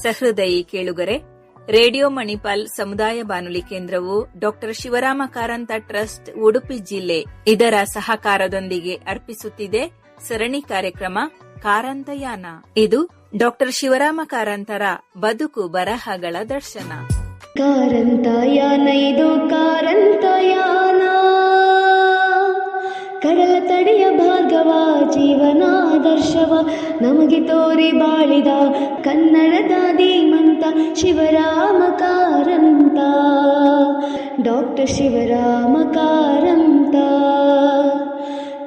ಸಹೃದಯಿ ಕೇಳುಗರೆ, ರೇಡಿಯೋ ಮಣಿಪಾಲ್ ಸಮುದಾಯ ಬಾನುಲಿ ಕೇಂದ್ರವು ಡಾಕ್ಟರ್ ಶಿವರಾಮ ಕಾರಂತ ಟ್ರಸ್ಟ್ ಉಡುಪಿ ಜಿಲ್ಲೆ ಇದರ ಸಹಕಾರದೊಂದಿಗೆ ಅರ್ಪಿಸುತ್ತಿದೆ ಸರಣಿ ಕಾರ್ಯಕ್ರಮ ಕಾರಂತಯಾನ. ಇದು ಡಾಕ್ಟರ್ ಶಿವರಾಮ ಕಾರಂತರ ಬದುಕು ಬರಹಗಳ ದರ್ಶನ. ಕಾರಂತಯಾನ ಇದು ಕಾರಂತಯಾನ, ಕಡಲ ತಡೆಯ ಭಾರ್ಗವ ಜೀವನಾದರ್ಶವ ನಮಗೆ ತೋರಿ ಬಾಳಿದ ಕನ್ನಡದ ಧೀಮಂತ ಶಿವರಾಮ ಕಾರಂತ. ಡಾಕ್ಟರ್ ಶಿವರಾಮ ಕಾರಂತ.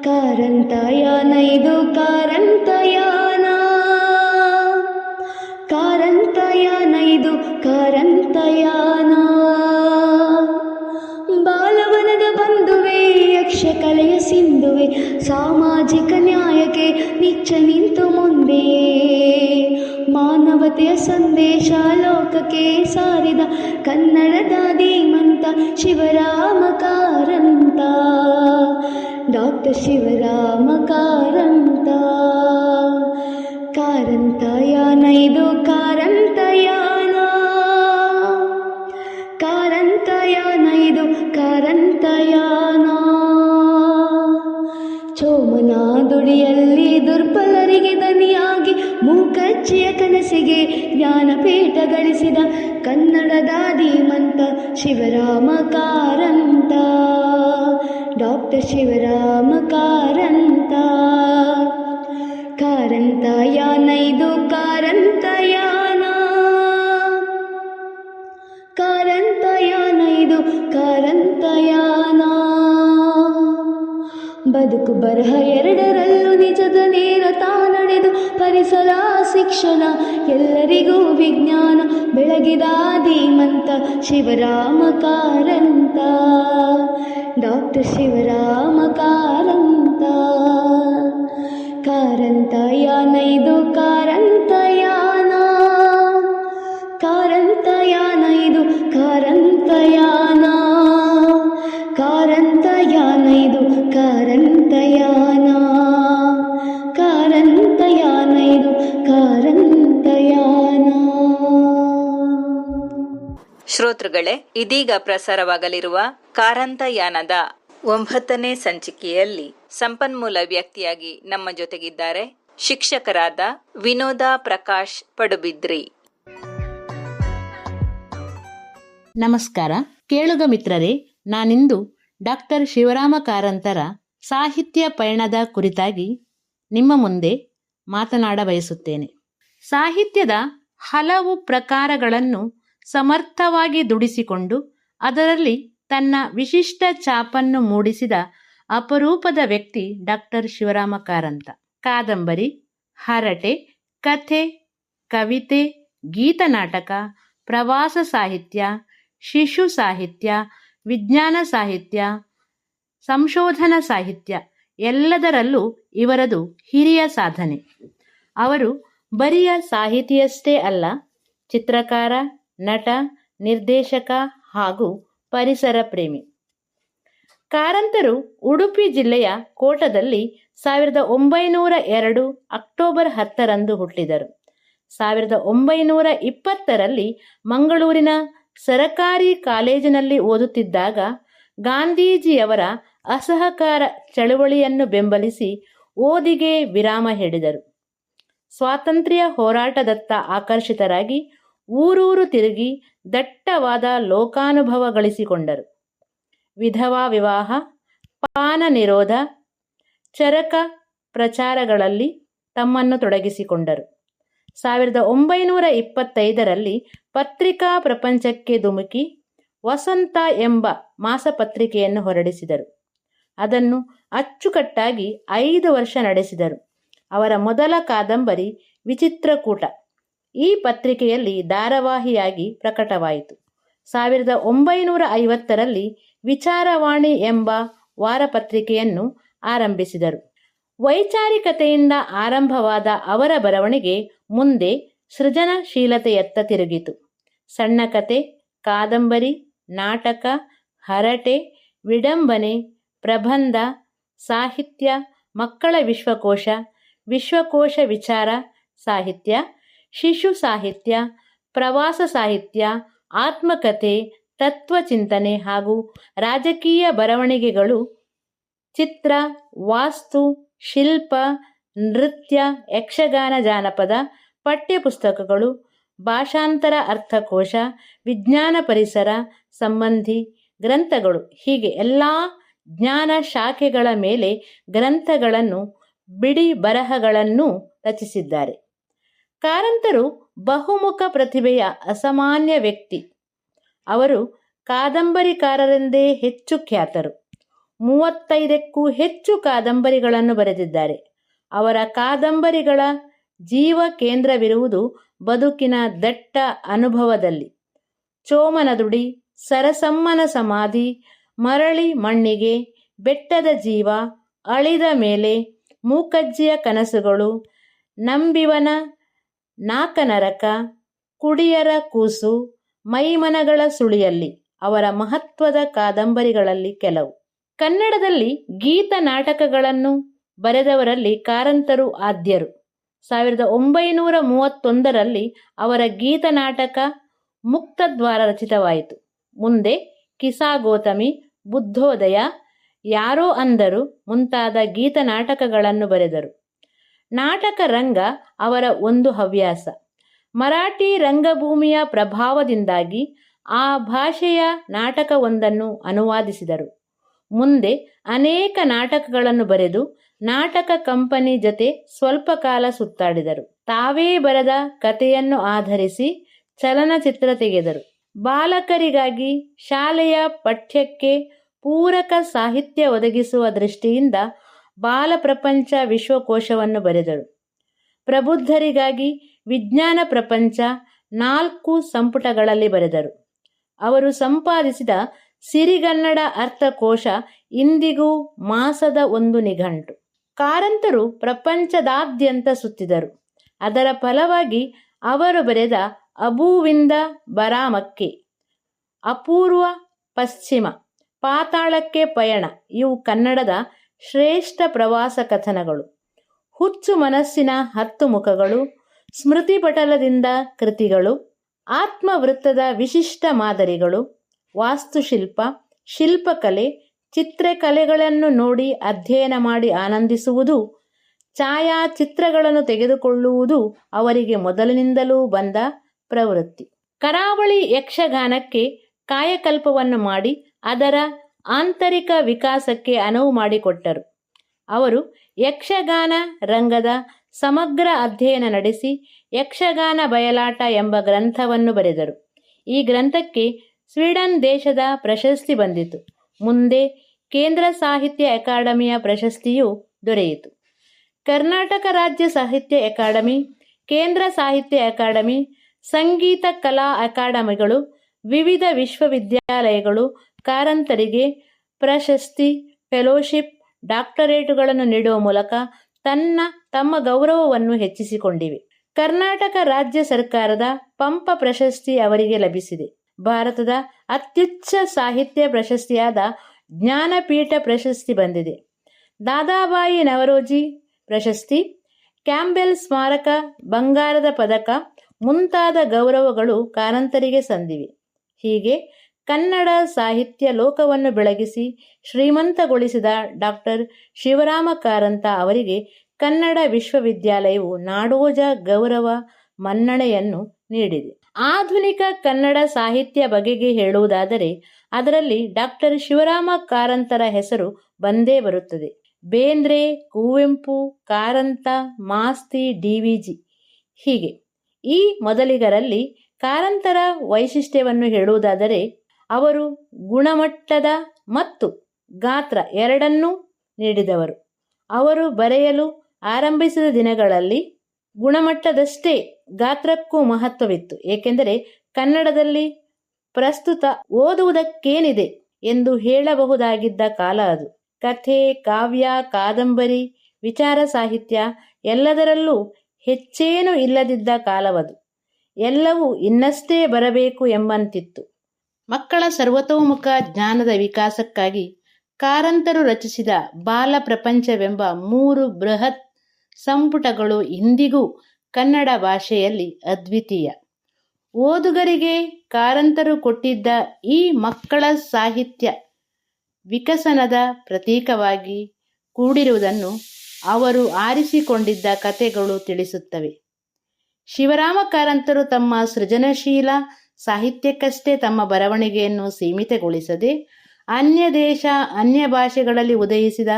ಕಾರಂತಯಾನ ಇದು ಕಾರಂತಯಾನ, ಕಾರಂತಯಾನ ಇದು ಕಾರಂತಯಾನ. ಬಾಲವನದ ಬಂಧುವೆ, ಯಕ್ಷಕಲೆಯ ಸಿಂಧುವೆ, ಸಾಮಾಜಿಕ ನ್ಯಾಯಕ್ಕೆ ನಿಚ್ಚ ನಿಂತು ಮುಂದೆ ಮಾನವತೆಯ ಸಂದೇಶ ಲೋಕಕ್ಕೆ ಸಾರಿದ ಕನ್ನಡದ ಧೀಮಂತ ಶಿವರಾಮ ಕಾರಂತ. ಡಾಕ್ಟರ್ ಶಿವರಾಮ ಕಾರಂತ. ಕಾರಂತಯಾನ ಇದು ಕಾರಂತಯಾನ, ಕಾರಂತಯಾನ ಇದು ಕಾರಂತಯಾನ. ಚೋಮನ ದುಡಿಯಲ್ಲಿ ದುರ್ಬಲರಿಗೆ ದನಿಯಾಗಿ ಮೂಕಜ್ಜಿಯ ಕನಸಿಗೆ ಜ್ಞಾನಪೀಠ ಗಳಿಸಿದ ಕನ್ನಡದ ಧೀಮಂತ ಶಿವರಾಮ ಕಾರಂತ. ಡಾಕ್ಟರ್ ಶಿವರಾಮ ಕಾರಂತ. ಕಾರಂತಯಾನ ಇದು ಕಾರಂತಯಾನ, ಕಾರಂತಯಾನ ಇದು ಕಾರಂತಯಾನ. ಬದುಕು ಬರಹ ಎರಡರಲ್ಲೂ ನಿಜದ ನೇರ ತಾನಡೆದು ಪರಿಸರ ಶಿಕ್ಷಣ ಎಲ್ಲರಿಗೂ ವಿಜ್ಞಾನ ಬೆಳಗಿದ ಧೀಮಂತ ಶಿವರಾಮ ಕಾರಂತ. ಡಾಕ್ಟರ್ ಶಿವರಾಮ ಕಾರಂತ. ಕಾರಂತಯಾನ ಇದು ಕಾರಂತಯಾನ, ಕಾರಂತಯಾನ ಇದು ಕಾರಂತಯಾನ. ಕಾರಂತಯಾನ ಇದು ಕಾರಂತಯಾನ, ಕಾರಂತಯಾನ ಇದು ಕಾರಂತಯಾನ. ಶ್ರೋತೃಗಳೇ, ಇದೀಗ ಪ್ರಸಾರವಾಗಲಿರುವ ಕಾರಂತಯಾನದ 9ನೇ ಸಂಚಿಕೆಯಲ್ಲಿ ಸಂಪನ್ಮೂಲ ವ್ಯಕ್ತಿಯಾಗಿ ನಮ್ಮ ಜೊತೆಗಿದ್ದಾರೆ ಶಿಕ್ಷಕರಾದ ವಿನೋದ ಪ್ರಕಾಶ್ ಪಡುಬಿದ್ರಿ. ನಮಸ್ಕಾರ ಕೇಳುಗ ಮಿತ್ರರೇ, ನಾನಿಂದು ಡಾಕ್ಟರ್ ಶಿವರಾಮ ಕಾರಂತರ ಸಾಹಿತ್ಯ ಪಯಣದ ಕುರಿತಾಗಿ ನಿಮ್ಮ ಮುಂದೆ ಮಾತನಾಡಬಯಸುತ್ತೇನೆ. ಸಾಹಿತ್ಯದ ಹಲವು ಪ್ರಕಾರಗಳನ್ನು ಸಮರ್ಥವಾಗಿ ದುಡಿಸಿಕೊಂಡು ಅದರಲ್ಲಿ ತನ್ನ ವಿಶಿಷ್ಟ ಛಾಪನ್ನು ಮೂಡಿಸಿದ ಅಪರೂಪದ ವ್ಯಕ್ತಿ ಡಾಕ್ಟರ್ ಶಿವರಾಮ ಕಾರಂತ. ಕಾದಂಬರಿ, ಹರಟೆ, ಕಥೆ, ಕವಿತೆ, ಗೀತನಾಟಕ, ಪ್ರವಾಸ ಸಾಹಿತ್ಯ, ಶಿಶು ಸಾಹಿತ್ಯ, ವಿಜ್ಞಾನ ಸಾಹಿತ್ಯ, ಸಂಶೋಧನಾ ಸಾಹಿತ್ಯ ಎಲ್ಲದರಲ್ಲೂ ಇವರದು ಹಿರಿಯ ಸಾಧನೆ. ಅವರು ಬರಿಯ ಸಾಹಿತಿಯಷ್ಟೇ ಅಲ್ಲ, ಚಿತ್ರಕಾರ, ನಟ, ನಿರ್ದೇಶಕ ಹಾಗೂ ಪರಿಸರ ಪ್ರೇಮಿ. ಕಾರಂತರು ಉಡುಪಿ ಜಿಲ್ಲೆಯ ಕೋಟದಲ್ಲಿ 1902 ಅಕ್ಟೋಬರ್ 10ರಂದು ಹುಟ್ಟಿದರು. 1920ರಲ್ಲಿ ಮಂಗಳೂರಿನ ಸರಕಾರಿ ಕಾಲೇಜಿನಲ್ಲಿ ಓದುತ್ತಿದ್ದಾಗ ಗಾಂಧೀಜಿಯವರ ಅಸಹಕಾರ ಚಳವಳಿಯನ್ನು ಬೆಂಬಲಿಸಿ ಓದಿಗೆ ವಿರಾಮ ಹೇಳಿದರು. ಸ್ವಾತಂತ್ರ್ಯ ಹೋರಾಟದತ್ತ ಆಕರ್ಷಿತರಾಗಿ ಊರೂರು ತಿರುಗಿ ದಟ್ಟವಾದ ಲೋಕಾನುಭವ ಗಳಿಸಿಕೊಂಡರು. ವಿಧವಾ ವಿವಾಹ, ಪಾನ ನಿರೋಧ, ಚರಕ ಪ್ರಚಾರಗಳಲ್ಲಿ ತಮ್ಮನ್ನು ತೊಡಗಿಸಿಕೊಂಡರು. 1925ರಲ್ಲಿ ಪತ್ರಿಕಾ ಪ್ರಪಂಚಕ್ಕೆ ಧುಮುಕಿ ವಸಂತ ಎಂಬ ಮಾಸಪತ್ರಿಕೆಯನ್ನು ಹೊರಡಿಸಿದರು. ಅದನ್ನು ಅಚ್ಚುಕಟ್ಟಾಗಿ 5 ವರ್ಷ ನಡೆಸಿದರು. ಅವರ ಮೊದಲ ಕಾದಂಬರಿ ವಿಚಿತ್ರಕೂಟ ಈ ಪತ್ರಿಕೆಯಲ್ಲಿ ಧಾರಾವಾಹಿಯಾಗಿ ಪ್ರಕಟವಾಯಿತು. 1950ರಲ್ಲಿ ವಿಚಾರವಾಣಿ ಎಂಬ ವಾರಪತ್ರಿಕೆಯನ್ನು ಆರಂಭಿಸಿದರು. ವೈಚಾರಿಕತೆಯಿಂದ ಆರಂಭವಾದ ಅವರ ಬರವಣಿಗೆ ಮುಂದೆ ಸೃಜನಶೀಲತೆಯತ್ತ ತಿರುಗಿತು. ಸಣ್ಣ ಕತೆ, ಕಾದಂಬರಿ, ನಾಟಕ, ಹರಟೆ, ವಿಡಂಬನೆ, ಪ್ರಬಂಧ, ಸಾಹಿತ್ಯ, ಮಕ್ಕಳ ವಿಶ್ವಕೋಶ, ವಿಶ್ವಕೋಶ ವಿಚಾರ ಸಾಹಿತ್ಯ, ಶಿಶು ಸಾಹಿತ್ಯ, ಪ್ರವಾಸ ಸಾಹಿತ್ಯ, ಆತ್ಮಕಥೆ, ತತ್ವಚಿಂತನೆ ಹಾಗೂ ರಾಜಕೀಯ ಬರವಣಿಗೆಗಳು, ಚಿತ್ರ, ವಾಸ್ತು, ಶಿಲ್ಪ, ನೃತ್ಯ, ಯಕ್ಷಗಾನ, ಜಾನಪದ, ಪಠ್ಯಪುಸ್ತಕಗಳು, ಭಾಷಾಂತರ, ಅರ್ಥಕೋಶ, ವಿಜ್ಞಾನ ಪರಿಸರ ಸಂಬಂಧಿ ಗ್ರಂಥಗಳು ಹೀಗೆ ಎಲ್ಲ ಜ್ಞಾನ ಶಾಖೆಗಳ ಮೇಲೆ ಗ್ರಂಥಗಳನ್ನು, ಬಿಡಿ ಬರಹಗಳನ್ನು ರಚಿಸಿದ್ದಾರೆ. ಕಾರಂತರು ಬಹುಮುಖ ಪ್ರತಿಭೆಯ ಅಸಾಮಾನ್ಯ ವ್ಯಕ್ತಿ. ಅವರು ಕಾದಂಬರಿಕಾರರೆಂದೇ ಹೆಚ್ಚು ಖ್ಯಾತರು. 35ಕ್ಕೂ ಹೆಚ್ಚು ಕಾದಂಬರಿಗಳನ್ನು ಬರೆದಿದ್ದಾರೆ. ಅವರ ಕಾದಂಬರಿಗಳ ಜೀವ ಕೇಂದ್ರವಿರುವುದು ಬದುಕಿನ ದಟ್ಟ ಅನುಭವದಲ್ಲಿ. ಚೋಮನದುಡಿ, ಸರಸಮ್ಮನ ಸಮಾಧಿ, ಮರಳಿ ಮಣ್ಣಿಗೆ, ಬೆಟ್ಟದ ಜೀವ, ಅಳಿದ ಮೇಲೆ, ಮೂಕಜ್ಜಿಯ ಕನಸುಗಳು, ನಂಬಿವನ ನಾಕನರಕ, ಕುಡಿಯರ ಕೂಸು, ಮೈಮನಗಳ ಸುಳಿಯಲ್ಲಿ ಅವರ ಮಹತ್ವದ ಕಾದಂಬರಿಗಳಲ್ಲಿ ಕೆಲವು. ಕನ್ನಡದಲ್ಲಿ ಗೀತ ನಾಟಕಗಳನ್ನು ಬರೆದವರಲ್ಲಿ ಕಾರಂತರು ಆದ್ಯರು. 1931ರಲ್ಲಿ ಅವರ ಗೀತ ನಾಟಕ ಮುಕ್ತದ್ವಾರ ರಚಿತವಾಯಿತು. ಮುಂದೆ ಕಿಸಾಗೋತಮಿ, ಬುದ್ಧೋದಯ, ಯಾರೋ ಅಂದರು ಮುಂತಾದ ಗೀತ ನಾಟಕಗಳನ್ನು ಬರೆದರು. ನಾಟಕ ರಂಗ ಅವರ ಒಂದು ಹವ್ಯಾಸ. ಮರಾಠಿ ರಂಗಭೂಮಿಯ ಪ್ರಭಾವದಿಂದಾಗಿ ಆ ಭಾಷೆಯ ನಾಟಕವೊಂದನ್ನು ಅನುವಾದಿಸಿದರು. ಮುಂದೆ ಅನೇಕ ನಾಟಕಗಳನ್ನು ಬರೆದು ನಾಟಕ ಕಂಪನಿ ಜೊತೆ ಸ್ವಲ್ಪ ಕಾಲ ಸುತ್ತಾಡಿದರು. ತಾವೇ ಬರೆದ ಕಥೆಯನ್ನು ಆಧರಿಸಿ ಚಲನಚಿತ್ರ ತೆಗೆದರು. ಬಾಲಕರಿಗಾಗಿ ಶಾಲೆಯ ಪಠ್ಯಕ್ಕೆ ಪೂರಕ ಸಾಹಿತ್ಯ ಒದಗಿಸುವ ದೃಷ್ಟಿಯಿಂದ ಬಾಲಪ್ರಪಂಚ ವಿಶ್ವಕೋಶವನ್ನು ಬರೆದರು. ಪ್ರಬುದ್ಧರಿಗಾಗಿ ವಿಜ್ಞಾನ ಪ್ರಪಂಚ 4 ಸಂಪುಟಗಳಲ್ಲಿ ಬರೆದರು. ಅವರು ಸಂಪಾದಿಸಿದ ಸಿರಿಗನ್ನಡ ಅರ್ಥಕೋಶ ಇಂದಿಗೂ ಮಾಸದ ಒಂದು ನಿಘಂಟು. ಕಾರಂತರು ಪ್ರಪಂಚದಾದ್ಯಂತ ಸುತ್ತಿದರು. ಅದರ ಫಲವಾಗಿ ಅವರು ಬರೆದ ಅಬುವಿಂದ ಬರಾಮಕ್ಕೆ, ಅಪೂರ್ವ ಪಶ್ಚಿಮ, ಪಾತಾಳಕ್ಕೆ ಪಯಣ ಇವು ಕನ್ನಡದ ಶ್ರೇಷ್ಠ ಪ್ರವಾಸ ಕಥನಗಳು. ಹುಚ್ಚು ಮನಸ್ಸಿನ 10 ಮುಖಗಳು, ಸ್ಮೃತಿಪಟಲದಿಂದ ಕೃತಿಗಳು, ಆತ್ಮವೃತ್ತದ ವಿಶಿಷ್ಟ ಮಾದರಿಗಳು, ವಾಸ್ತುಶಿಲ್ಪ, ಶಿಲ್ಪಕಲೆ, ಚಿತ್ರಕಲೆಗಳನ್ನು ನೋಡಿ ಅಧ್ಯಯನ ಮಾಡಿ ಆನಂದಿಸುವುದು, ಛಾಯಾಚಿತ್ರಗಳನ್ನು ತೆಗೆದುಕೊಳ್ಳುವುದು ಅವರಿಗೆ ಮೊದಲಿನಿಂದಲೂ ಬಂದ ಪ್ರವೃತ್ತಿ. ಕರಾವಳಿ ಯಕ್ಷಗಾನಕ್ಕೆ ಕಾಯಕಲ್ಪವನ್ನು ಮಾಡಿ ಅದರ ಆಂತರಿಕ ವಿಕಾಸಕ್ಕೆ ಅನುವು ಮಾಡಿಕೊಟ್ಟರು. ಅವರು ಯಕ್ಷಗಾನ ರಂಗದ ಸಮಗ್ರ ಅಧ್ಯಯನ ನಡೆಸಿ ಯಕ್ಷಗಾನ ಬಯಲಾಟ ಎಂಬ ಗ್ರಂಥವನ್ನು ಬರೆದರು. ಈ ಗ್ರಂಥಕ್ಕೆ ಸ್ವೀಡನ್ ದೇಶದ ಪ್ರಶಸ್ತಿ ಬಂದಿತು. ಮುಂದೆ ಕೇಂದ್ರ ಸಾಹಿತ್ಯ ಅಕಾಡೆಮಿಯ ಪ್ರಶಸ್ತಿಯೂ ದೊರೆಯಿತು. ಕರ್ನಾಟಕ ರಾಜ್ಯ ಸಾಹಿತ್ಯ ಅಕಾಡೆಮಿ, ಕೇಂದ್ರ ಸಾಹಿತ್ಯ ಅಕಾಡೆಮಿ, ಸಂಗೀತ ಕಲಾ ಅಕಾಡೆಮಿಗಳು, ವಿವಿಧ ವಿಶ್ವವಿದ್ಯಾಲಯಗಳು ಕಾರಂತರಿಗೆ ಪ್ರಶಸ್ತಿ, ಫೆಲೋಶಿಪ್, ಡಾಕ್ಟರೇಟುಗಳನ್ನು ನೀಡುವ ಮೂಲಕ ತಮ್ಮ ಗೌರವವನ್ನು ಹೆಚ್ಚಿಸಿಕೊಂಡಿವೆ. ಕರ್ನಾಟಕ ರಾಜ್ಯ ಸರ್ಕಾರದ ಪಂಪ ಪ್ರಶಸ್ತಿ ಅವರಿಗೆ ಲಭಿಸಿದೆ. ಭಾರತದ ಅತ್ಯುಚ್ಚ ಸಾಹಿತ್ಯ ಪ್ರಶಸ್ತಿಯಾದ ಜ್ಞಾನಪೀಠ ಪ್ರಶಸ್ತಿ ಬಂದಿದೆ. ದಾದಾಬಾಯಿ ನವರೋಜಿ ಪ್ರಶಸ್ತಿ, ಕ್ಯಾಂಬೆಲ್ ಸ್ಮಾರಕ, ಬಂಗಾರದ ಪದಕ ಮುಂತಾದ ಗೌರವಗಳು ಕಾರಂತರಿಗೆ ಸಂದಿವೆ. ಹೀಗೆ ಕನ್ನಡ ಸಾಹಿತ್ಯ ಲೋಕವನ್ನು ಬೆಳಗಿಸಿ ಶ್ರೀಮಂತಗೊಳಿಸಿದ ಡಾಕ್ಟರ್ ಶಿವರಾಮ ಕಾರಂತ ಅವರಿಗೆ ಕನ್ನಡ ವಿಶ್ವವಿದ್ಯಾಲಯವು ನಾಡೋಜ ಗೌರವ ಮನ್ನಣೆಯನ್ನು ನೀಡಿದೆ. ಆಧುನಿಕ ಕನ್ನಡ ಸಾಹಿತ್ಯ ಬಗೆಗೆ ಹೇಳುವುದಾದರೆ ಅದರಲ್ಲಿ ಡಾಕ್ಟರ್ ಶಿವರಾಮ ಕಾರಂತರ ಹೆಸರು ಬಂದೇ ಬರುತ್ತದೆ. ಬೇಂದ್ರೆ, ಕುವೆಂಪು, ಕಾರಂತ, ಮಾಸ್ತಿ, ಡಿವಿಜಿ ಹೀಗೆ ಈ ಮೊದಲಿಗರಲ್ಲಿ ಕಾರಂತರ ವೈಶಿಷ್ಟ್ಯವನ್ನು ಹೇಳುವುದಾದರೆ ಅವರು ಗುಣಮಟ್ಟದ ಮತ್ತು ಗಾತ್ರ ಎರಡನ್ನೂ ನೀಡಿದವರು. ಅವರು ಬರೆಯಲು ಆರಂಭಿಸಿದ ದಿನಗಳಲ್ಲಿ ಗುಣಮಟ್ಟದಷ್ಟೇ ಗಾತ್ರಕ್ಕೂ ಮಹತ್ವವಿತ್ತು. ಏಕೆಂದರೆ ಕನ್ನಡದಲ್ಲಿ ಪ್ರಸ್ತುತ ಓದುವುದಕ್ಕೇನಿದೆ ಎಂದು ಹೇಳಬಹುದಾಗಿದ್ದ ಕಾಲ ಅದು. ಕಥೆ, ಕಾವ್ಯ, ಕಾದಂಬರಿ, ವಿಚಾರ ಸಾಹಿತ್ಯ ಎಲ್ಲದರಲ್ಲೂ ಹೆಚ್ಚೇನೂ ಇಲ್ಲದಿದ್ದ ಕಾಲವದು. ಎಲ್ಲವೂ ಇನ್ನಷ್ಟೇ ಬರಬೇಕು ಎಂಬಂತಿತ್ತು. ಮಕ್ಕಳ ಸರ್ವತೋಮುಖ ಜ್ಞಾನದ ವಿಕಾಸಕ್ಕಾಗಿ ಕಾರಂತರು ರಚಿಸಿದ ಬಾಲ ಪ್ರಪಂಚವೆಂಬ 3 ಬೃಹತ್ ಸಂಪುಟಗಳು ಇಂದಿಗೂ ಕನ್ನಡ ಭಾಷೆಯಲ್ಲಿ ಅದ್ವಿತೀಯ. ಓದುಗರಿಗೆ ಕಾರಂತರು ಕೊಟ್ಟಿದ್ದ ಈ ಮಕ್ಕಳ ಸಾಹಿತ್ಯ ವಿಕಸನದ ಪ್ರತೀಕವಾಗಿ ಕೂಡಿರುವುದನ್ನು ಅವರು ಆರಿಸಿಕೊಂಡಿದ್ದ ಕಥೆಗಳು ತಿಳಿಸುತ್ತವೆ. ಶಿವರಾಮ ಕಾರಂತರು ತಮ್ಮ ಸೃಜನಶೀಲ ಸಾಹಿತ್ಯಕ್ಕಷ್ಟೇ ತಮ್ಮ ಬರವಣಿಗೆಯನ್ನು ಸೀಮಿತಗೊಳಿಸದೆ ಅನ್ಯ ದೇಶ ಅನ್ಯ ಭಾಷೆಗಳಲ್ಲಿ ಉದಯಿಸಿದ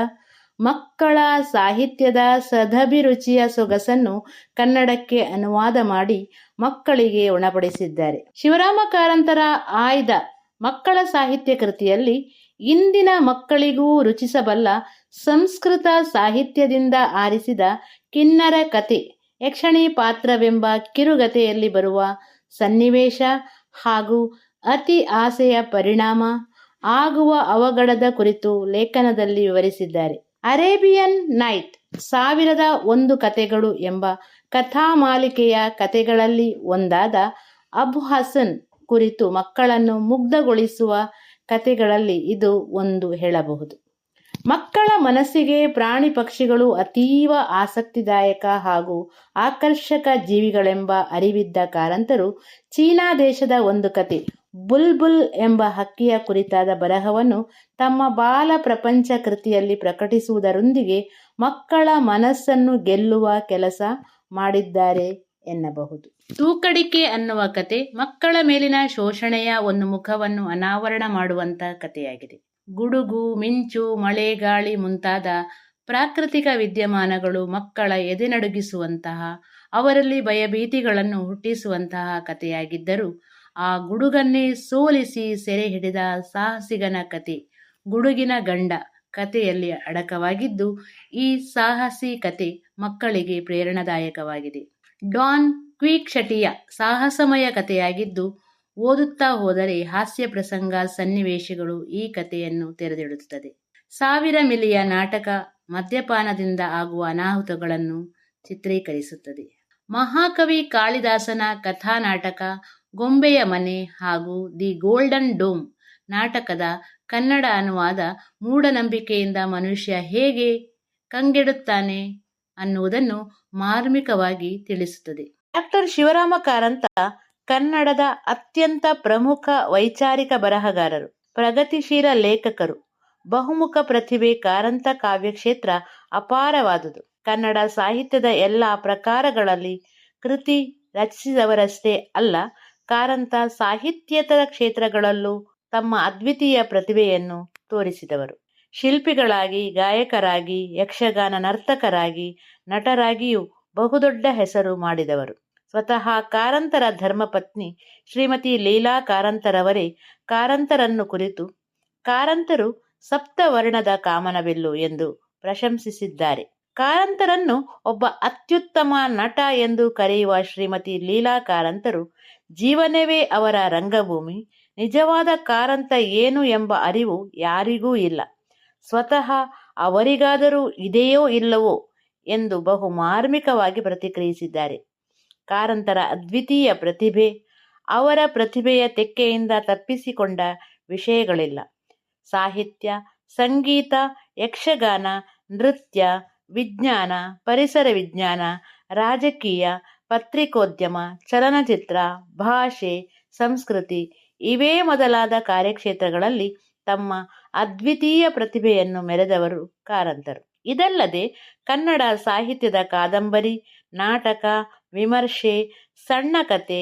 ಮಕ್ಕಳ ಸಾಹಿತ್ಯದ ಸದಭಿರುಚಿಯ ಸೊಗಸನ್ನು ಕನ್ನಡಕ್ಕೆ ಅನುವಾದ ಮಾಡಿ ಮಕ್ಕಳಿಗೆ ಉಣಬಡಿಸಿದ್ದಾರೆ. ಶಿವರಾಮ ಕಾರಂತರ ಆಯ್ದ ಮಕ್ಕಳ ಸಾಹಿತ್ಯ ಕೃತಿಯಲ್ಲಿ ಇಂದಿನ ಮಕ್ಕಳಿಗೂ ರುಚಿಸಬಲ್ಲ ಸಂಸ್ಕೃತ ಸಾಹಿತ್ಯದಿಂದ ಆರಿಸಿದ ಕಿನ್ನರ ಕತೆ, ಯಕ್ಷಣಿ ಪಾತ್ರವೆಂಬ ಕಿರುಗತೆಯಲ್ಲಿ ಬರುವ ಸನ್ನಿವೇಶ ಹಾಗೂ ಅತಿ ಆಸೆಯ ಪರಿಣಾಮ ಆಗುವ ಅವಘಡದ ಕುರಿತು ಲೇಖನದಲ್ಲಿ ವಿವರಿಸಿದ್ದಾರೆ. ಅರೇಬಿಯನ್ ನೈಟ್ 1001 ಕತೆಗಳು ಎಂಬ ಕಥಾಮಾಲಿಕೆಯ ಕತೆಗಳಲ್ಲಿ ಒಂದಾದ ಅಬು ಹಸನ್ ಕುರಿತು ಮಕ್ಕಳನ್ನು ಮುಗ್ಧಗೊಳಿಸುವ ಕತೆಗಳಲ್ಲಿ ಇದು ಒಂದು ಹೇಳಬಹುದು. ಮಕ್ಕಳ ಮನಸ್ಸಿಗೆ ಪ್ರಾಣಿ ಪಕ್ಷಿಗಳು ಅತೀವ ಆಸಕ್ತಿದಾಯಕ ಹಾಗೂ ಆಕರ್ಷಕ ಜೀವಿಗಳೆಂಬ ಅರಿವಿದ್ದ ಕಾರಂತರು ಚೀನಾ ದೇಶದ ಒಂದು ಕತೆ ಬುಲ್ಬುಲ್ ಎಂಬ ಹಕ್ಕಿಯ ಕುರಿತಾದ ಬರಹವನ್ನು ತಮ್ಮ ಬಾಲ ಪ್ರಪಂಚ ಕೃತಿಯಲ್ಲಿ ಪ್ರಕಟಿಸುವುದರೊಂದಿಗೆ ಮಕ್ಕಳ ಮನಸ್ಸನ್ನು ಗೆಲ್ಲುವ ಕೆಲಸ ಮಾಡಿದ್ದಾರೆ ಎನ್ನಬಹುದು. ತೂಕಡಿಕೆ ಅನ್ನುವ ಕತೆ ಮಕ್ಕಳ ಮೇಲಿನ ಶೋಷಣೆಯ ಒಂದು ಮುಖವನ್ನು ಅನಾವರಣ ಮಾಡುವಂತ ಕಥೆಯಾಗಿದೆ. ಗುಡುಗು, ಮಿಂಚು, ಮಳೆ, ಗಾಳಿ ಮುಂತಾದ ಪ್ರಾಕೃತಿಕ ವಿದ್ಯಮಾನಗಳು ಮಕ್ಕಳ ಎದೆನಡುಗಿಸುವಂತಹ, ಅವರಲ್ಲಿ ಭಯಭೀತಿಗಳನ್ನು ಹುಟ್ಟಿಸುವಂತಹ ಕಥೆಯಾಗಿದ್ದರೂ ಆ ಗುಡುಗನ್ನೇ ಸೋಲಿಸಿ ಸೆರೆ ಹಿಡಿದ ಸಾಹಸಿಗನ ಕತೆ ಗುಡುಗಿನ ಗಂಡ ಕಥೆಯಲ್ಲಿ ಅಡಕವಾಗಿದ್ದು, ಈ ಸಾಹಸಿ ಕತೆ ಮಕ್ಕಳಿಗೆ ಪ್ರೇರಣಾದಾಯಕವಾಗಿದೆ. ಡಾನ್ ಕ್ವಿಕ್ಸಟಿಯ ಸಾಹಸಮಯ ಕಥೆಯಾಗಿದ್ದು, ಓದುತ್ತಾ ಹೋದರೆ ಹಾಸ್ಯ ಪ್ರಸಂಗ ಸನ್ನಿವೇಶಗಳು ಈ ಕಥೆಯನ್ನು ತೆರೆದಿಡುತ್ತದೆ. 1000 ಮಿಲಿಯ ನಾಟಕ ಮದ್ಯಪಾನದಿಂದ ಆಗುವ ಅನಾಹುತಗಳನ್ನು ಚಿತ್ರೀಕರಿಸುತ್ತದೆ. ಮಹಾಕವಿ ಕಾಳಿದಾಸನ ಕಥಾನಾಟಕ ಗೊಂಬೆಯ ಮನೆ ಹಾಗೂ ದಿ ಗೋಲ್ಡನ್ ಡೋಮ್ ನಾಟಕದ ಕನ್ನಡ ಅನುವಾದ ಮೂಢನಂಬಿಕೆಯಿಂದ ಮನುಷ್ಯ ಹೇಗೆ ಕಂಗೆಡುತ್ತಾನೆ ಅನ್ನುವುದನ್ನು ಮಾರ್ಮಿಕವಾಗಿ ತಿಳಿಸುತ್ತದೆ. ಡಾಕ್ಟರ್ ಶಿವರಾಮ ಕಾರಂತ ಕನ್ನಡದ ಅತ್ಯಂತ ಪ್ರಮುಖ ವೈಚಾರಿಕ ಬರಹಗಾರರು, ಪ್ರಗತಿಶೀಲ ಲೇಖಕರು, ಬಹುಮುಖ ಪ್ರತಿಭೆ. ಕಾರಂತ ಕಾವ್ಯ ಕ್ಷೇತ್ರ ಅಪಾರವಾದುದು. ಕನ್ನಡ ಸಾಹಿತ್ಯದ ಎಲ್ಲ ಪ್ರಕಾರಗಳಲ್ಲಿ ಕೃತಿ ರಚಿಸಿದವರಷ್ಟೇ ಅಲ್ಲ, ಕಾರಂತ ಸಾಹಿತ್ಯೇತರ ಕ್ಷೇತ್ರಗಳಲ್ಲೂ ತಮ್ಮ ಅದ್ವಿತೀಯ ಪ್ರತಿಭೆಯನ್ನು ತೋರಿಸಿದವರು. ಶಿಲ್ಪಿಗಳಾಗಿ, ಗಾಯಕರಾಗಿ, ಯಕ್ಷಗಾನ ನರ್ತಕರಾಗಿ, ನಟರಾಗಿಯೂ ಬಹುದೊಡ್ಡ ಹೆಸರು ಮಾಡಿದವರು. ಸ್ವತಃ ಕಾರಂತರ ಧರ್ಮಪತ್ನಿ ಶ್ರೀಮತಿ ಲೀಲಾ ಕಾರಂತರವರೇ ಕಾರಂತರನ್ನು ಕುರಿತು ಕಾರಂತರು ಸಪ್ತವರ್ಣದ ಕಾಮನಬಿಲ್ಲು ಎಂದು ಪ್ರಶಂಸಿಸಿದ್ದಾರೆ. ಕಾರಂತರನ್ನು ಒಬ್ಬ ಅತ್ಯುತ್ತಮ ನಟ ಎಂದು ಕರೆಯುವ ಶ್ರೀಮತಿ ಲೀಲಾ ಕಾರಂತರು ಜೀವನವೇ ಅವರ ರಂಗಭೂಮಿ. ನಿಜವಾದ ಕಾರಂತ ಏನು ಎಂಬ ಅರಿವು ಯಾರಿಗೂ ಇಲ್ಲ. ಸ್ವತಃ ಅವರಿಗಾದರೂ ಇದೆಯೋ ಇಲ್ಲವೋ ಎಂದು ಬಹು ಮಾರ್ಮಿಕವಾಗಿ ಪ್ರತಿಕ್ರಿಯಿಸಿದ್ದಾರೆ. ಕಾರಂತರ ಅದ್ವಿತೀಯ ಪ್ರತಿಭೆ, ಅವರ ಪ್ರತಿಭೆಯ ತೆಕ್ಕೆಯಿಂದ ತಪ್ಪಿಸಿಕೊಂಡ ವಿಷಯಗಳಿಲ್ಲ. ಸಾಹಿತ್ಯ, ಸಂಗೀತ, ಯಕ್ಷಗಾನ, ನೃತ್ಯ, ವಿಜ್ಞಾನ, ಪರಿಸರ ವಿಜ್ಞಾನ, ರಾಜಕೀಯ, ಪತ್ರಿಕೋದ್ಯಮ, ಚಲನಚಿತ್ರ, ಭಾಷೆ, ಸಂಸ್ಕೃತಿ ಇವೇ ಮೊದಲಾದ ಕಾರ್ಯಕ್ಷೇತ್ರಗಳಲ್ಲಿ ತಮ್ಮ ಅದ್ವಿತೀಯ ಪ್ರತಿಭೆಯನ್ನು ಮೆರೆದವರು ಕಾರಂತರು. ಇದಲ್ಲದೆ ಕನ್ನಡ ಸಾಹಿತ್ಯದ ಕಾದಂಬರಿ, ನಾಟಕ, ವಿಮರ್ಶೆ, ಸಣ್ಣ ಕತೆ,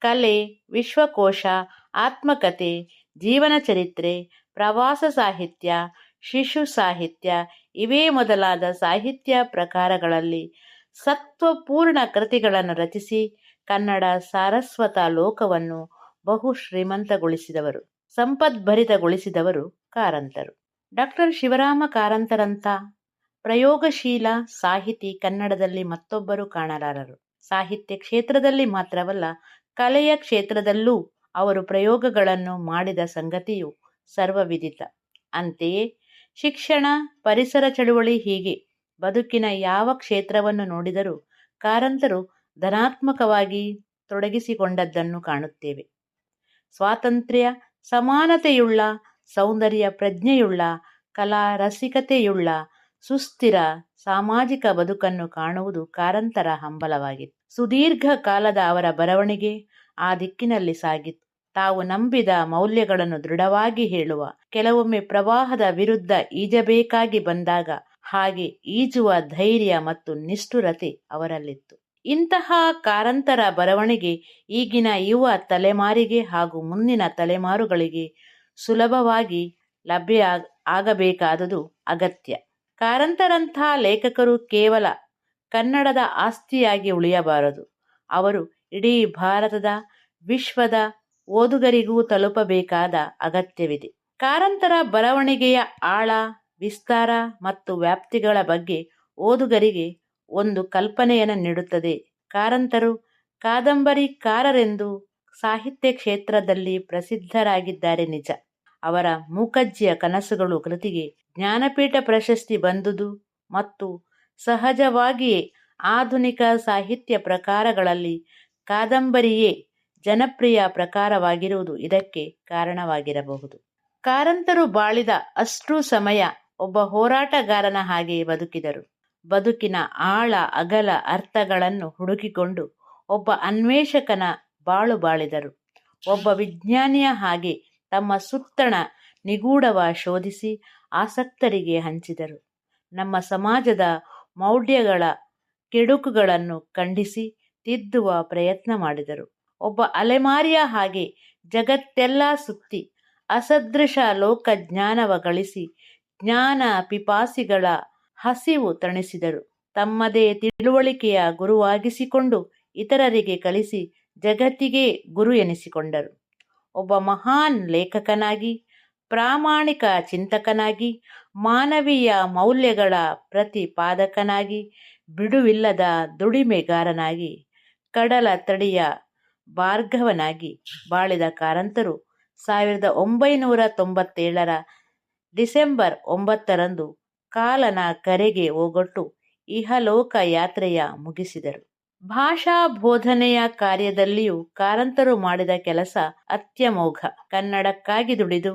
ಕಲೆ, ವಿಶ್ವಕೋಶ, ಆತ್ಮಕಥೆ, ಜೀವನ ಚರಿತ್ರೆ, ಪ್ರವಾಸ ಸಾಹಿತ್ಯ, ಶಿಶು ಸಾಹಿತ್ಯ ಇವೇ ಮೊದಲಾದ ಸಾಹಿತ್ಯ ಪ್ರಕಾರಗಳಲ್ಲಿ ಸತ್ವಪೂರ್ಣ ಕೃತಿಗಳನ್ನು ರಚಿಸಿ ಕನ್ನಡ ಸಾರಸ್ವತ ಲೋಕವನ್ನು ಬಹು ಶ್ರೀಮಂತಗೊಳಿಸಿದವರು, ಸಂಪದ್ಭರಿತಗೊಳಿಸಿದವರು ಕಾರಂತರು. ಡಾಕ್ಟರ್ ಶಿವರಾಮ ಕಾರಂತರಂಥ ಪ್ರಯೋಗಶೀಲ ಸಾಹಿತಿ ಕನ್ನಡದಲ್ಲಿ ಮತ್ತೊಬ್ಬರು ಕಾಣಲಾರರು. ಸಾಹಿತ್ಯ ಕ್ಷೇತ್ರದಲ್ಲಿ ಮಾತ್ರವಲ್ಲ, ಕಲೆಯ ಕ್ಷೇತ್ರದಲ್ಲೂ ಅವರು ಪ್ರಯೋಗಗಳನ್ನು ಮಾಡಿದ ಸಂಗತಿಯು ಸರ್ವವಿದಿತ. ಅಂತೆಯೇ ಶಿಕ್ಷಣ, ಪರಿಸರ ಚಳುವಳಿ ಹೀಗೆ ಬದುಕಿನ ಯಾವ ಕ್ಷೇತ್ರವನ್ನು ನೋಡಿದರೂ ಕಾರಂತರು ಧನಾತ್ಮಕವಾಗಿ ತೊಡಗಿಸಿಕೊಂಡದ್ದನ್ನು ಕಾಣುತ್ತೇವೆ. ಸ್ವಾತಂತ್ರ್ಯ, ಸಮಾನತೆಯುಳ್ಳ, ಸೌಂದರ್ಯ ಪ್ರಜ್ಞೆಯುಳ್ಳ, ಕಲಾ ರಸಿಕತೆಯುಳ್ಳ, ಸುಸ್ಥಿರ, ಸಾಮಾಜಿಕ ಬದುಕನ್ನು ಕಾಣುವುದು ಕಾರಂತರ ಹಂಬಲವಾಗಿತ್ತು. ಸುದೀರ್ಘ ಕಾಲದ ಅವರ ಬರವಣಿಗೆ ಆ ದಿಕ್ಕಿನಲ್ಲಿ ಸಾಗಿತ್ತು. ತಾವು ನಂಬಿದ ಮೌಲ್ಯಗಳನ್ನು ದೃಢವಾಗಿ ಹೇಳುವ, ಕೆಲವೊಮ್ಮೆ ಪ್ರವಾಹದ ವಿರುದ್ಧ ಈಜಬೇಕಾಗಿ ಬಂದಾಗ ಹಾಗೆ ಈಜುವ ಧೈರ್ಯ ಮತ್ತು ನಿಷ್ಠುರತೆ ಅವರಲ್ಲಿತ್ತು. ಇಂತಹ ಕಾರಂತರ ಬರವಣಿಗೆ ಈಗಿನ ಯುವ ತಲೆಮಾರಿಗೆ ಹಾಗೂ ಮುಂದಿನ ತಲೆಮಾರುಗಳಿಗೆ ಸುಲಭವಾಗಿ ಲಭ್ಯ ಆಗಬೇಕಾದುದು ಅಗತ್ಯ. ಕಾರಂತರಂಥ ಲೇಖಕರು ಕೇವಲ ಕನ್ನಡದ ಆಸ್ತಿಯಾಗಿ ಉಳಿಯಬಾರದು. ಅವರು ಇಡೀ ಭಾರತದ, ವಿಶ್ವದ ಓದುಗರಿಗೂ ತಲುಪಬೇಕಾದ ಅಗತ್ಯವಿದೆ. ಕಾರಂತರ ಬರವಣಿಗೆಯ ಆಳ, ವಿಸ್ತಾರ ಮತ್ತು ವ್ಯಾಪ್ತಿಗಳ ಬಗ್ಗೆ ಓದುಗರಿಗೆ ಒಂದು ಕಲ್ಪನೆಯನ್ನು ನೀಡುತ್ತದೆ. ಕಾರಂತರು ಕಾದಂಬರಿಕಾರರೆಂದು ಸಾಹಿತ್ಯ ಕ್ಷೇತ್ರದಲ್ಲಿ ಪ್ರಸಿದ್ಧರಾಗಿದ್ದಾರೆ ನಿಜ. ಅವರ ಮೂಕಜ್ಜಿಯ ಕನಸುಗಳು ಕೃತಿಗೆ ಜ್ಞಾನಪೀಠ ಪ್ರಶಸ್ತಿ ಬಂದುದು ಮತ್ತು ಸಹಜವಾಗಿಯೇ ಆಧುನಿಕ ಸಾಹಿತ್ಯ ಪ್ರಕಾರಗಳಲ್ಲಿ ಕಾದಂಬರಿಯೇ ಜನಪ್ರಿಯ ಪ್ರಕಾರವಾಗಿರುವುದು ಇದಕ್ಕೆ ಕಾರಣವಾಗಿರಬಹುದು. ಕಾರಂತರು ಬಾಳಿದ ಅಷ್ಟು ಸಮಯ ಒಬ್ಬ ಹೋರಾಟಗಾರನ ಹಾಗೆ ಬದುಕಿದರು. ಬದುಕಿನ ಆಳ ಅಗಲ ಅರ್ಥಗಳನ್ನು ಹುಡುಕಿಕೊಂಡು ಒಬ್ಬ ಅನ್ವೇಷಕನ ಬಾಳು ಬಾಳಿದರು. ಒಬ್ಬ ವಿಜ್ಞಾನಿಯ ಹಾಗೆ ತಮ್ಮ ಸುತ್ತಣ ನಿಗೂಢವ ಶೋಧಿಸಿ ಆಸಕ್ತರಿಗೆ ಹಂಚಿದರು. ನಮ್ಮ ಸಮಾಜದ ಮೌಢ್ಯಗಳ ಕೆಡುಕುಗಳನ್ನು ಖಂಡಿಸಿ ತಿದ್ದುವ ಪ್ರಯತ್ನ ಮಾಡಿದರು. ಒಬ್ಬ ಅಲೆಮಾರಿಯ ಹಾಗೆ ಜಗತ್ತೆಲ್ಲ ಸುತ್ತಿ ಅಸದೃಶ ಲೋಕಜ್ಞಾನವ ಗಳಿಸಿ ಜ್ಞಾನ ಪಿಪಾಸಿಗಳ ಹಸಿವು ತಣಿಸಿದರು. ತಮ್ಮದೇ ತಿಳುವಳಿಕೆಯ ಗುರುವಾಗಿಸಿಕೊಂಡು ಇತರರಿಗೆ ಕಲಿಸಿ ಜಗತ್ತಿಗೆ ಗುರು ಎನಿಸಿಕೊಂಡರು. ಒಬ್ಬ ಮಹಾನ್ ಲೇಖಕನಾಗಿ, ಪ್ರಾಮಾಣಿಕ ಚಿಂತಕನಾಗಿ, ಮಾನವೀಯ ಮೌಲ್ಯಗಳ ಪ್ರತಿಪಾದಕನಾಗಿ, ಬಿಡುವಿಲ್ಲದ ದುಡಿಮೆಗಾರನಾಗಿ, ಕಡಲ ತಡಿಯ ಭಾರ್ಗವನಾಗಿ ಬಾಳಿದ ಕಾರಂತರು 1997 ಡಿಸೆಂಬರ್ 9 ಕಾಲನ ಕರೆಗೆ ಓಗೊಟ್ಟು ಇಹಲೋಕ ಯಾತ್ರೆಯ ಮುಗಿಸಿದರು. ಭಾಷಾ ಬೋಧನೆಯ ಕಾರ್ಯದಲ್ಲಿಯೂ ಕಾರಂತರು ಮಾಡಿದ ಕೆಲಸ ಅತ್ಯಮೋಘ. ಕನ್ನಡಕ್ಕಾಗಿ ದುಡಿದು,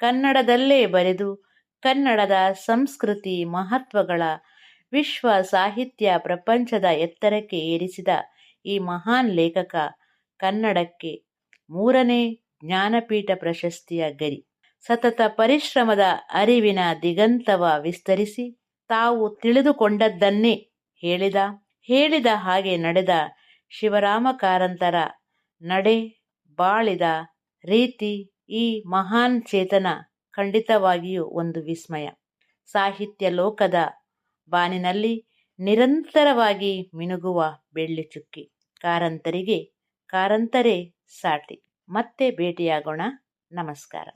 ಕನ್ನಡದಲ್ಲೇ ಬರೆದು, ಕನ್ನಡದ ಸಂಸ್ಕೃತಿ ಮಹತ್ವಗಳ ವಿಶ್ವ ಸಾಹಿತ್ಯ ಪ್ರಪಂಚದ ಎತ್ತರಕ್ಕೆ ಏರಿಸಿದ ಈ ಮಹಾನ್ ಲೇಖಕ ಕನ್ನಡಕ್ಕೆ 3ನೇ ಜ್ಞಾನಪೀಠ ಪ್ರಶಸ್ತಿಯ ಗರಿ. ಸತತ ಪರಿಶ್ರಮದ ಅರಿವಿನ ದಿಗಂತವ ವಿಸ್ತರಿಸಿ ತಾವು ತಿಳಿದುಕೊಂಡದ್ದನ್ನೇ ಹೇಳಿದ ಹಾಗೆ ನಡೆದ ಶಿವರಾಮ ಕಾರಂತರ ನಡೆ, ಬಾಳಿದ ರೀತಿ ಈ ಮಹಾನ್ ಚೇತನ ಖಂಡಿತವಾಗಿಯೂ ಒಂದು ವಿಸ್ಮಯ. ಸಾಹಿತ್ಯ ಲೋಕದ ಬಾನಿನಲ್ಲಿ ನಿರಂತರವಾಗಿ ಮಿನುಗುವ ಬೆಳ್ಳಿ ಚುಕ್ಕಿ. ಕಾರಂತರಿಗೆ ಕಾರಂತರೇ ಸಾಟಿ. ಮತ್ತೆ ಭೇಟಿಯಾಗೋಣ. ನಮಸ್ಕಾರ.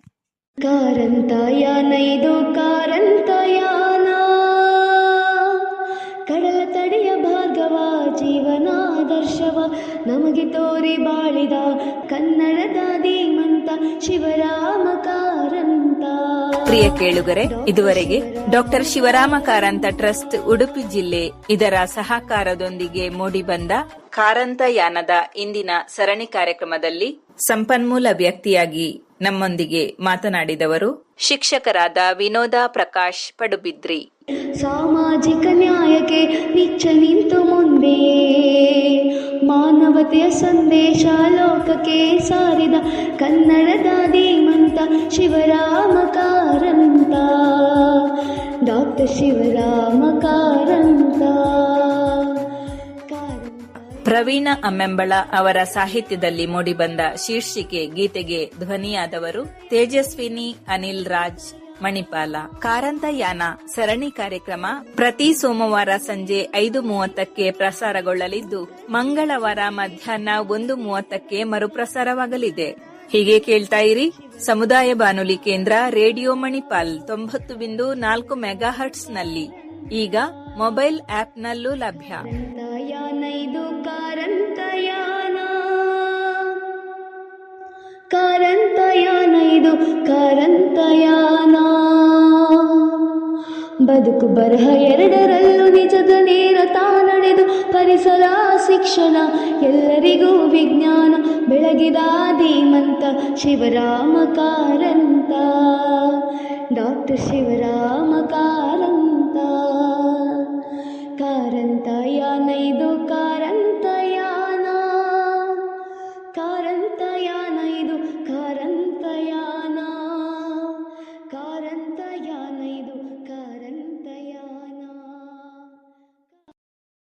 ಕಾರಂತಯಾನ ಇದು ಕಾರಂತಯಾನ, ಕಡಲ ತಡೆಯ ಭಾರ್ಗವ ಜೀವನಾದರ್ಶವ ನಮಗೆ ತೋರಿ ಬಾಳಿದ ಕನ್ನಡದ ಧೀಮಂತ ಶಿವರಾಮ ಕಾರಂತ. ಪ್ರಿಯ ಕೇಳುಗರೆ, ಇದುವರೆಗೆ ಡಾಕ್ಟರ್ ಶಿವರಾಮ ಕಾರಂತ ಟ್ರಸ್ಟ್ ಉಡುಪಿ ಜಿಲ್ಲೆ ಇದರ ಸಹಕಾರದೊಂದಿಗೆ ಮೂಡಿಬಂದ ಕಾರಂತಯಾನದ ಇಂದಿನ ಸರಣಿ ಕಾರ್ಯಕ್ರಮದಲ್ಲಿ ಸಂಪನ್ಮೂಲ ವ್ಯಕ್ತಿಯಾಗಿ ನಮ್ಮೊಂದಿಗೆ ಮಾತನಾಡಿದವರು ಶಿಕ್ಷಕರಾದ ವಿನೋದ ಪ್ರಕಾಶ್ ಪಡುಬಿದ್ರಿ. ಸಾಮಾಜಿಕ ನ್ಯಾಯಕ್ಕೆ ನಿಚ್ಚ ನಿಂತು ಮುಂದೆ ಮಾನವತೆಯ ಸಂದೇಶ ಲೋಕಕ್ಕೆ ಸಾರಿದ ಕನ್ನಡದ ಧೀಮಂತ ಶಿವರಾಮ ಕಾರಂತ, ಡಾಕ್ಟರ್ ಶಿವರಾಮ ಕಾರಂತ. ಪ್ರವೀಣ ಅಮ್ಮೆಂಬಳ ಅವರ ಸಾಹಿತ್ಯದಲ್ಲಿ ಮೂಡಿಬಂದ ಶೀರ್ಷಿಕೆ ಗೀತೆಗೆ ಧ್ವನಿಯಾದವರು ತೇಜಸ್ವಿನಿ ಅನಿಲ್ ರಾಜ್ ಮಣಿಪಾಲ. ಕಾರಂತಯಾನ ಸರಣಿ ಕಾರ್ಯಕ್ರಮ ಪ್ರತಿ ಸೋಮವಾರ ಸಂಜೆ 5:30ಕ್ಕೆ ಪ್ರಸಾರಗೊಳ್ಳಲಿದ್ದು, ಮಂಗಳವಾರ ಮಧ್ಯಾಹ್ನ 1:30ಕ್ಕೆ ಮರುಪ್ರಸಾರವಾಗಲಿದೆ. ಹೀಗೆ ಕೇಳ್ತಾ ಇರಿ ಸಮುದಾಯ ಬಾನುಲಿ ಕೇಂದ್ರ ರೇಡಿಯೋ ಮಣಿಪಾಲ್ 90.4 ಮೆಗಾಹರ್ಟ್ಸ್ ನಲ್ಲಿ. ಈಗ ಮೊಬೈಲ್ ಆಪ್ನಲ್ಲೂ ಲಭ್ಯ. ಇದು ಕಾರಂತಯಾನ, ಕಾರಂತಯಾನ ಇದು ಕಾರಂತಯಾನ. ಬದುಕು ಬರಹ ಎರಡರಲ್ಲೂ ನಿಜದ ನೇರ ನಡೆದು ಪರಿಸರ ಶಿಕ್ಷಣ ಎಲ್ಲರಿಗೂ ವಿಜ್ಞಾನ ಬೆಳಗಿದ ಧೀಮಂತ ಶಿವರಾಮ ಕಾರಂತ, ಡಾಕ್ಟರ್ ಶಿವರಾಮ ಕಾರಂತ.